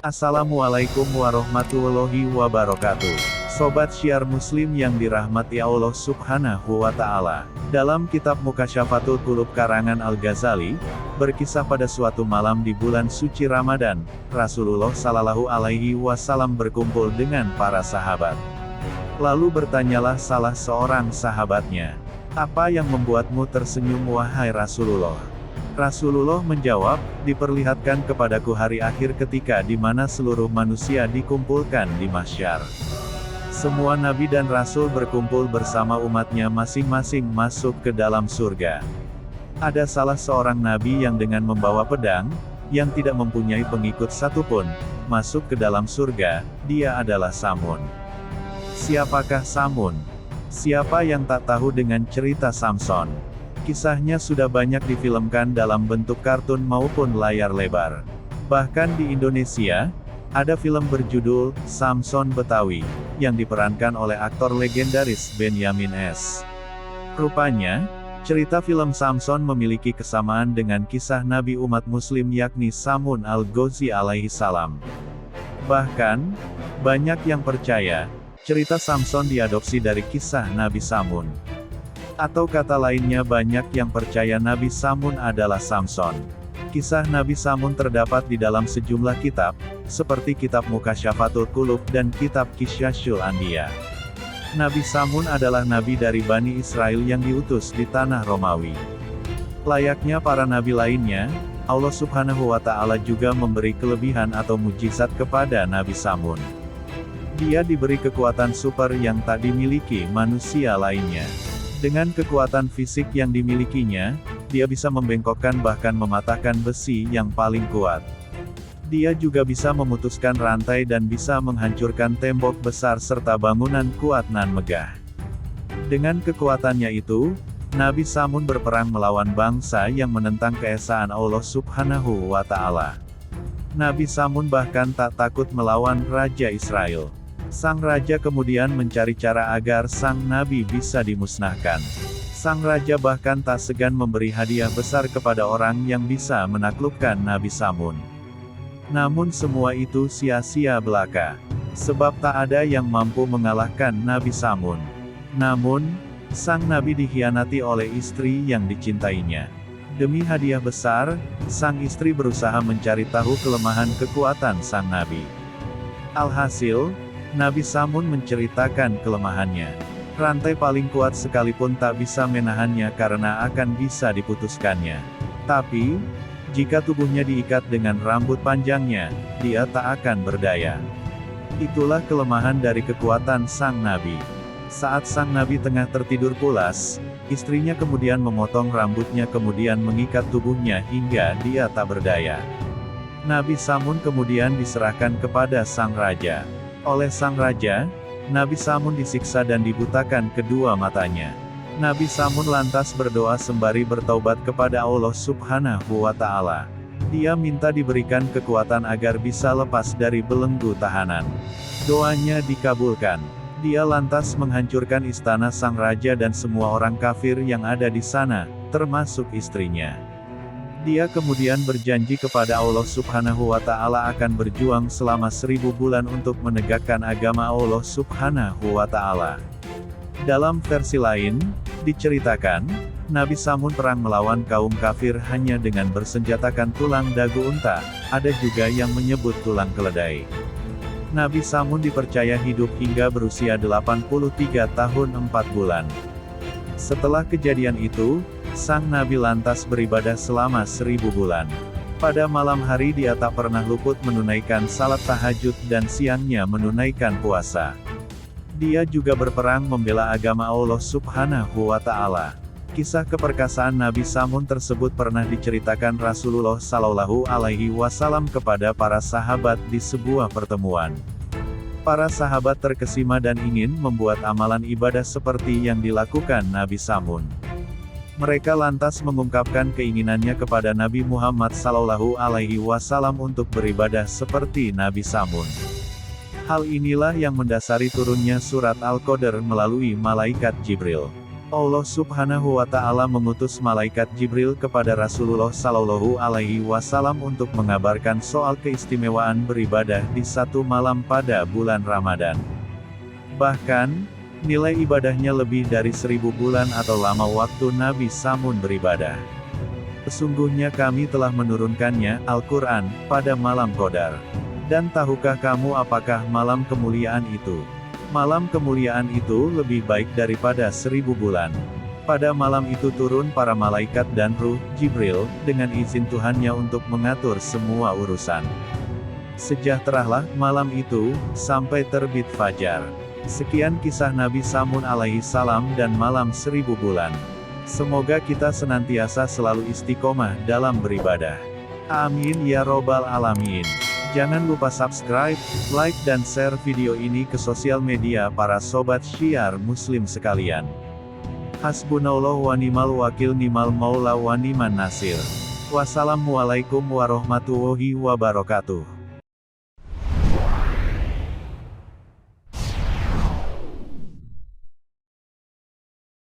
Assalamualaikum warahmatullahi wabarakatuh. Sobat Syiar Muslim yang dirahmati Allah Subhanahu wa Ta'ala. Dalam kitab Mukasyafatul Qulub karangan Al-Ghazali, berkisah pada suatu malam di bulan suci Ramadan, Rasulullah Shallallahu Alaihi Wasallam berkumpul dengan para sahabat. Lalu bertanyalah salah seorang sahabatnya, "Apa yang membuatmu tersenyum wahai Rasulullah?" Rasulullah menjawab, "Diperlihatkan kepadaku hari akhir ketika di mana seluruh manusia dikumpulkan di mahsyar. Semua nabi dan rasul berkumpul bersama umatnya masing-masing masuk ke dalam surga. Ada salah seorang nabi yang dengan membawa pedang, yang tidak mempunyai pengikut satupun, masuk ke dalam surga, dia adalah Samun." Siapakah Samun? Siapa yang tak tahu dengan cerita Samson? Kisahnya sudah banyak difilmkan dalam bentuk kartun maupun layar lebar. Bahkan di Indonesia, ada film berjudul Samson Betawi, yang diperankan oleh aktor legendaris Benyamin S. Rupanya, cerita film Samson memiliki kesamaan dengan kisah Nabi umat Muslim yakni Samun al-Ghazi alaihi salam. Bahkan, banyak yang percaya, cerita Samson diadopsi dari kisah Nabi Samun. Atau kata lainnya banyak yang percaya Nabi Samun adalah Samson. Kisah Nabi Samun terdapat di dalam sejumlah kitab, seperti kitab Mukasyafatul Qulub dan kitab Qisasul Anbiya. Nabi Samun adalah nabi dari Bani Israel yang diutus di tanah Romawi. Layaknya para nabi lainnya, Allah Subhanahu wa Ta'ala juga memberi kelebihan atau mujizat kepada Nabi Samun. Dia diberi kekuatan super yang tak dimiliki manusia lainnya. Dengan kekuatan fisik yang dimilikinya, dia bisa membengkokkan bahkan mematahkan besi yang paling kuat. Dia juga bisa memutuskan rantai dan bisa menghancurkan tembok besar serta bangunan kuat nan megah. Dengan kekuatannya itu, Nabi Samun berperang melawan bangsa yang menentang keesaan Allah Subhanahu wa Ta'ala. Nabi Samun bahkan tak takut melawan Raja Israel. Sang raja kemudian mencari cara agar sang nabi bisa dimusnahkan. Sang raja bahkan tak segan memberi hadiah besar kepada orang yang bisa menaklukkan Nabi Samun. Namun semua itu sia-sia belaka. Sebab tak ada yang mampu mengalahkan Nabi Samun. Namun, sang nabi dikhianati oleh istri yang dicintainya. Demi hadiah besar, sang istri berusaha mencari tahu kelemahan kekuatan sang nabi. Alhasil, Nabi Samun menceritakan kelemahannya. Rantai paling kuat sekalipun tak bisa menahannya karena akan bisa diputuskannya. Tapi, jika tubuhnya diikat dengan rambut panjangnya, dia tak akan berdaya. Itulah kelemahan dari kekuatan sang nabi. Saat sang nabi tengah tertidur pulas, istrinya kemudian memotong rambutnya kemudian mengikat tubuhnya hingga dia tak berdaya. Nabi Samun kemudian diserahkan kepada sang raja. Oleh sang raja, Nabi Samun disiksa dan dibutakan kedua matanya. Nabi Samun lantas berdoa sembari bertaubat kepada Allah Subhanahu wa Ta'ala. Dia minta diberikan kekuatan agar bisa lepas dari belenggu tahanan. Doanya dikabulkan. Dia lantas menghancurkan istana sang raja dan semua orang kafir yang ada di sana, termasuk istrinya. Dia kemudian berjanji kepada Allah Subhanahu wa Ta'ala akan berjuang selama 1000 bulan untuk menegakkan agama Allah Subhanahu wa Ta'ala. Dalam versi lain, diceritakan, Nabi Samun perang melawan kaum kafir hanya dengan bersenjatakan tulang dagu unta, ada juga yang menyebut tulang keledai. Nabi Samun dipercaya hidup hingga berusia 83 tahun 4 bulan. Setelah kejadian itu, sang nabi lantas beribadah selama 1000 bulan. Pada malam hari dia tak pernah luput menunaikan salat tahajud dan siangnya menunaikan puasa. Dia juga berperang membela agama Allah Subhanahu wa Ta'ala. Kisah keperkasaan Nabi Samun tersebut pernah diceritakan Rasulullah Shallallahu Alaihi Wasallam kepada para sahabat di sebuah pertemuan. Para sahabat terkesima dan ingin membuat amalan ibadah seperti yang dilakukan Nabi Samun. Mereka lantas mengungkapkan keinginannya kepada Nabi Muhammad Sallallahu Alaihi Wasallam untuk beribadah seperti Nabi Samun. Hal inilah yang mendasari turunnya surat Al-Qadr melalui malaikat Jibril. Allah Subhanahu wa Ta'ala mengutus malaikat Jibril kepada Rasulullah Shallallahu Alaihi Wasallam untuk mengabarkan soal keistimewaan beribadah di satu malam pada bulan Ramadan. Bahkan, nilai ibadahnya lebih dari 1000 bulan atau lama waktu Nabi Samun beribadah. Sesungguhnya kami telah menurunkannya, Al-Quran, pada malam Qadar. Dan tahukah kamu apakah malam kemuliaan itu? Malam kemuliaan itu lebih baik daripada 1000 bulan. Pada malam itu turun para malaikat dan ruh, Jibril, dengan izin Tuhannya untuk mengatur semua urusan. Sejahteralah malam itu, sampai terbit fajar. Sekian kisah Nabi Samun alaihi salam dan malam 1000 bulan. Semoga kita senantiasa selalu istiqomah dalam beribadah. Amin ya robbal alamin. Jangan lupa subscribe, like dan share video ini ke sosial media para sobat syiar muslim sekalian. Hasbunallah wa ni'mal wakil ni'mal maula wa ni'man nasir. Wassalamualaikum warahmatullahi wabarakatuh.